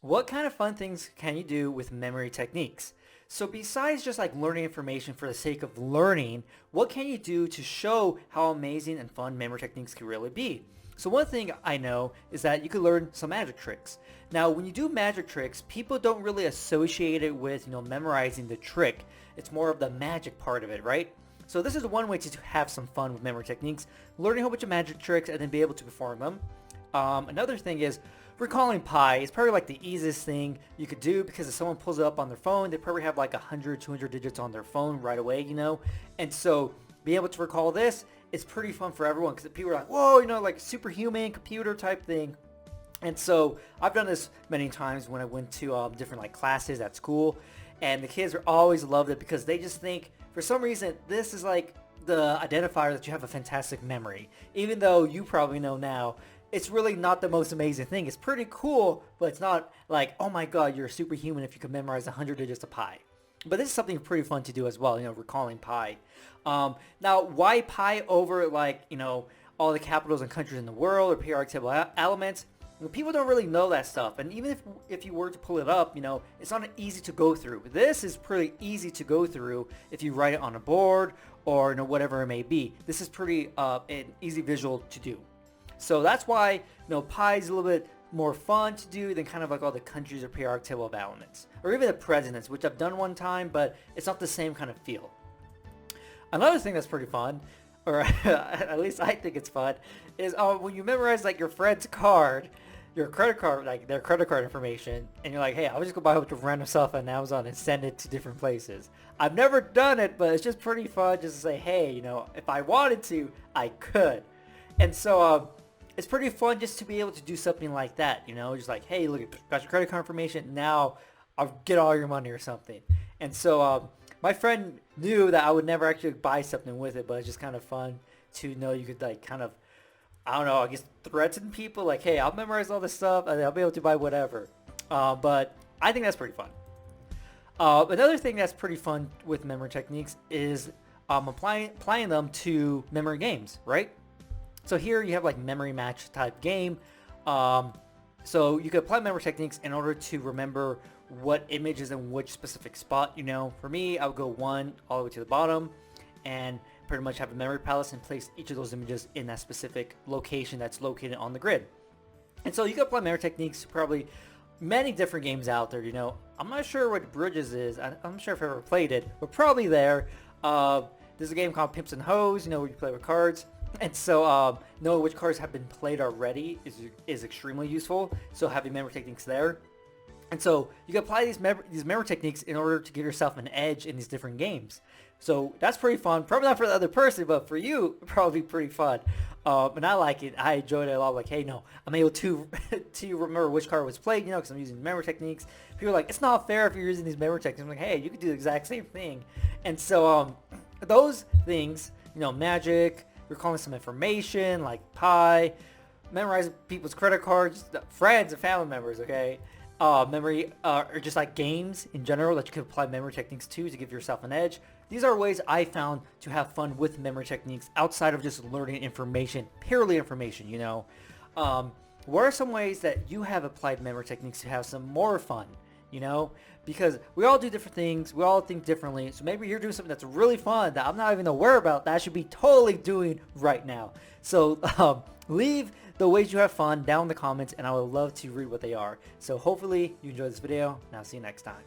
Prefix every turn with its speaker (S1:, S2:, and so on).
S1: What kind of fun things can you do with memory techniques? So besides just like learning information for the sake of learning, what can you do to show how amazing and fun memory techniques can really be? So one thing I know is that you could learn some magic tricks. Now, when you do magic tricks, people don't really associate it with, memorizing the trick. It's more of the magic part of it, right? So this is one way to have some fun with memory techniques, learning a whole bunch of magic tricks and then be able to perform them. Another thing is recalling pi is probably like the easiest thing you could do, because if someone pulls it up on their phone, they probably have like 100, 200 digits on their phone right away. And so being able to recall this is pretty fun for everyone, because people are like, whoa, like superhuman computer type thing. And so I've done this many times when I went to different like classes at school, and the kids are always loved it because they just think for some reason this is like the identifier that you have a fantastic memory, even though you probably know now it's really not the most amazing thing. It's pretty cool, but it's not like, oh my god, you're a superhuman if you can memorize 100 digits of pi. But this is something pretty fun to do as well, recalling pi. Now, why pi over like, all the capitals and countries in the world or periodic table elements? People don't really know that stuff. And even if you were to pull it up, it's not easy to go through. This is pretty easy to go through if you write it on a board or whatever it may be. This is pretty an easy visual to do. So that's why, pi is a little bit more fun to do than kind of like all the countries or periodic table of elements. Or even the presidents, which I've done one time, but it's not the same kind of feel. Another thing that's pretty fun, or at least I think it's fun, is when you memorize like your friend's card, your credit card, like their credit card information, and you're like, hey, I'll just go buy a bunch of random stuff on Amazon and send it to different places. I've never done it, but it's just pretty fun just to say, hey, if I wanted to, I could. And so, it's pretty fun just to be able to do something like that, just like, hey, look, got your credit card information, now I'll get all your money or something. And so my friend knew that I would never actually buy something with it, but it's just kind of fun to know you could like kind of, I don't know, I guess threaten people like, hey, I'll memorize all this stuff and I'll be able to buy whatever. But I think that's pretty fun. Another thing that's pretty fun with memory techniques is applying them to memory games, right? So here you have like memory match type game. So you could apply memory techniques in order to remember what image is in which specific spot. For me, I would go 1 all the way to the bottom and pretty much have a memory palace and place each of those images in that specific location that's located on the grid. And so you can apply memory techniques to probably many different games out there. I'm not sure what Bridges is. I'm not sure if I've ever played it, but probably there. There's a game called Pimps and Hoes, where you play with cards. And so knowing which cards have been played already is extremely useful. So having memory techniques there. And so you can apply these memory techniques in order to give yourself an edge in these different games. So that's pretty fun. Probably not for the other person, but for you, probably pretty fun. And I like it. I enjoyed it a lot. Like, hey, no, I'm able to to remember which card was played, because I'm using memory techniques. People are like, it's not fair if you're using these memory techniques. I'm like, hey, you could do the exact same thing. And so those things, magic, recalling some information like pi, memorizing people's credit cards, friends and family members, okay? Memory, or just like games in general that you can apply memory techniques to give yourself an edge. These are ways I found to have fun with memory techniques outside of just learning information, purely information, What are some ways that you have applied memory techniques to have some more fun, Because we all do different things, we all think differently, so maybe you're doing something that's really fun that I'm not even aware about that I should be totally doing right now. So leave the ways you have fun down in the comments, and I would love to read what they are. So hopefully you enjoyed this video, and I'll see you next time.